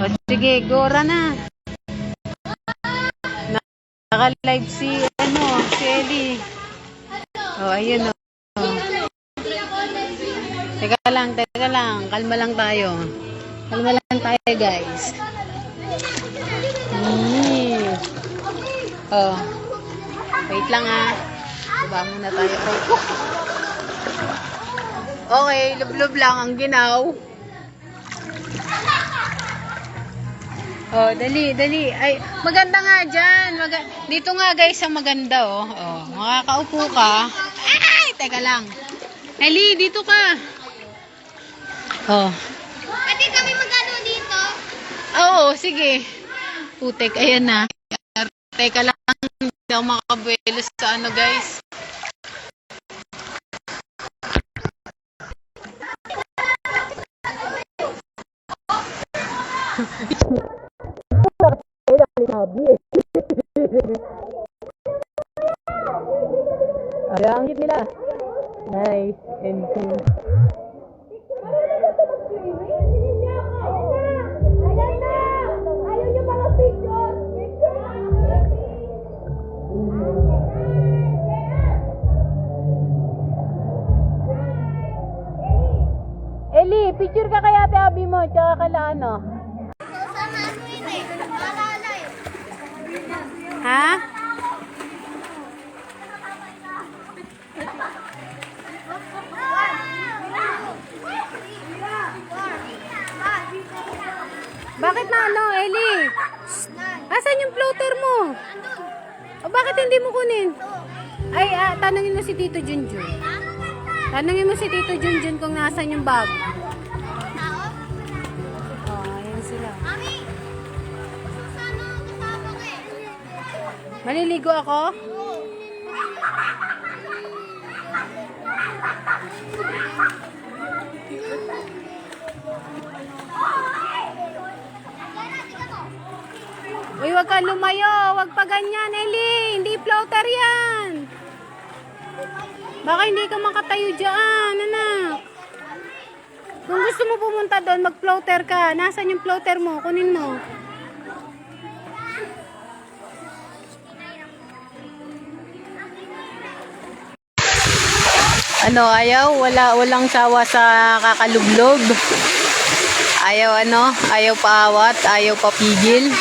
O, sige, Gora na. Naka-live si Ellie. O, ayun o. Teka lang. Kalma lang tayo. Guys. Oh. Wait lang Baba muna tayo. Okay, lub-lub lang ang ginaw. Oh, dali. Ay, maganda nga dyan. Dito nga guys ang maganda oh. Oh, makakaupo ka. Ay, teka lang. Ellie, dito ka. Oh. Pwede kami magano dito? Oo, sige. Putek, ayan na. Teka lang, hindi ako makabuelos sa guys. Ang hit nila. Nice and cool. Ayaw niyo mga picture. Ellie, picture ka kaya Ate Abby mo, tsaka kala Sana ano yun maalala Ha? Bakit na Ellie? Asan yung floater mo? O bakit hindi mo kunin? Ay, tanungin mo si Tito Junjun. Tanungin mo si Tito Junjun kung nasan yung bag. Oh, ayan sila. Mami! Sana kasama ko Maliligo ako? Uy, wag ka lumayo. Wag pa ganyan, Ellie. Hindi floater yan. Baka hindi ka makatayo dyan, anak. Kung gusto mo pumunta doon, mag-floater ka. Nasaan yung floater mo? Kunin mo. Ayaw? Walang sawa sa kakalublob. Ayaw paawat, ayaw papigil.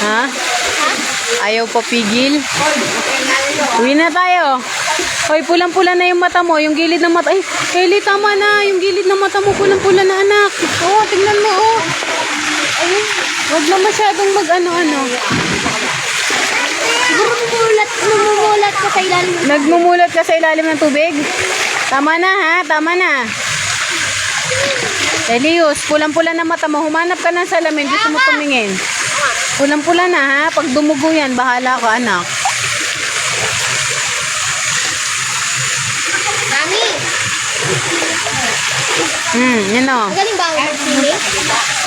Ha? Ayaw papigil. Uwi na tayo. Hoy, pulang-pula na yung mata mo, yung gilid ng mata. Ay, Ellie, tama na. Yung gilid ng mata mo, pulang-pula na, anak. Oh, tingnan mo, oh. Ayun, wag na masyadong Siguro namumulat ka sa ilalim. Nagmumulat ka sa ilalim ng tubig? Tama na, tama na. Elius, pulang-pula na mata mo. Humanap ka ng salamin, dito mo tumingin. Pulang-pula na, Pag dumugo yan, bahala ka, anak. Mami! Yan o. Magaling ba ako mag-swimming?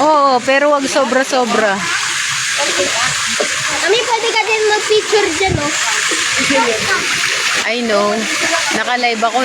Oo, pero wag sobra-sobra. Mami, pwede ka din mag-picture dyan, I know. Naka-live ako